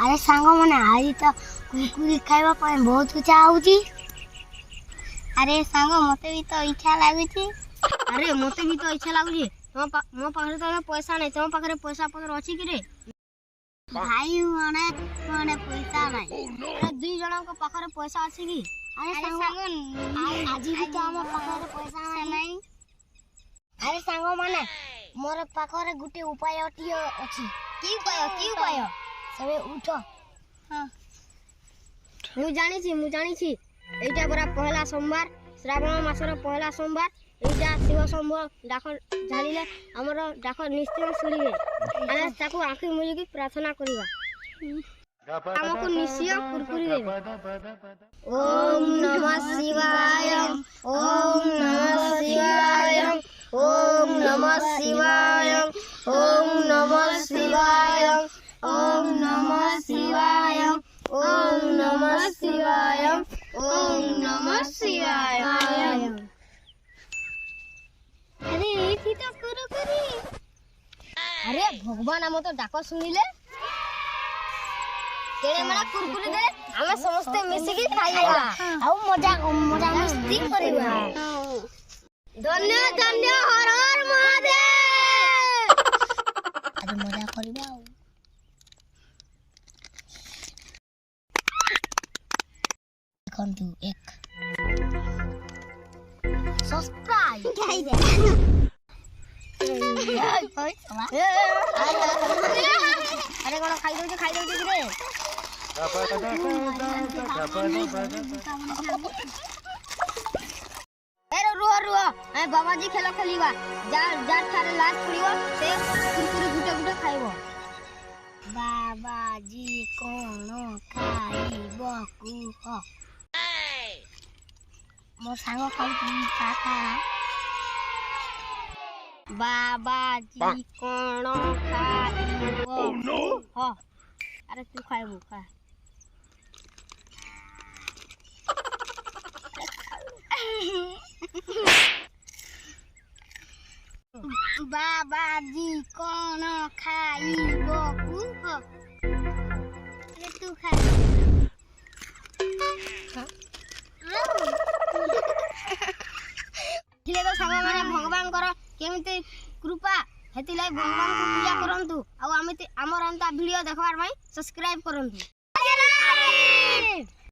अरे सांग मैंने आज तो कुरकुरी खाइबा ପାଇଁ बहुत इच्छा होउची। अरे सांग मते भी तो इच्छा लागुची। अरे मते भी तो इच्छा लागुची। मो पाखरे तो पैसा नहीं, तुम पाखरे पैसा पत्र अछि कि रे? भाई माने माने पैसा नहीं। अरे दुई जणा को पाखरे पैसा अछि कि? अरे सांग आज भी तो हम पाखरे पैसा नहीं। अरे सांग माने मोर पाखरे गुटे उपाय अछि। की उपाय? सबे उठ। हां मु जानी छी एटा बरा पहला सोमवार, श्रावण मासर पहला सोमवार। एटा शिव शंभु डाक झालिले हमर डाक निश्चय सुनिबे। अरे ताको आंखी मुली की प्रार्थना करिबा। हमको निश्चय कुरकुरी देबे। ओम नमः शिवाय, ओम नमः शिवाय, ओम नमः शिवाय, ओम नमः शिवाय, ओम नमः शिवाय, ओम नमः शिवाय, ओम नमः शिवाय। अरे एथि तो कुरकुरी। अरे भगवान हम तो डाक सुनिले तेरे मना कुरकुरी दे हम समस्त मिसी की खाइबा आउ मजा मस्ती करिबा। धन्य धन्य हर हर महादेव। आज मजा करिबा। कौन तू एक सब्सक्राइब खाई दे। अरे कौन खाई दो कि रे? अरे रुह ए बाबाजी खेल खेलिबा। जार थारे लास्ट पड़िबो से कुरकुरी गुटे खाइबो। बाबाजी कौन खाइबो कुह? मोर सांग खाई काका। बाबाजी कौन खाइबो कुह? अरे तू खाइबो खा। बाबाजी कौन खाइबो कुह? अरे तू खा। थिले तो सांग माने भगवान कर केमिति कृपा हेतिलाई भगवान को पूजा करंतु। आ आमे हमर अंता वीडियो देखबार पई सब्सक्राइब करंतु।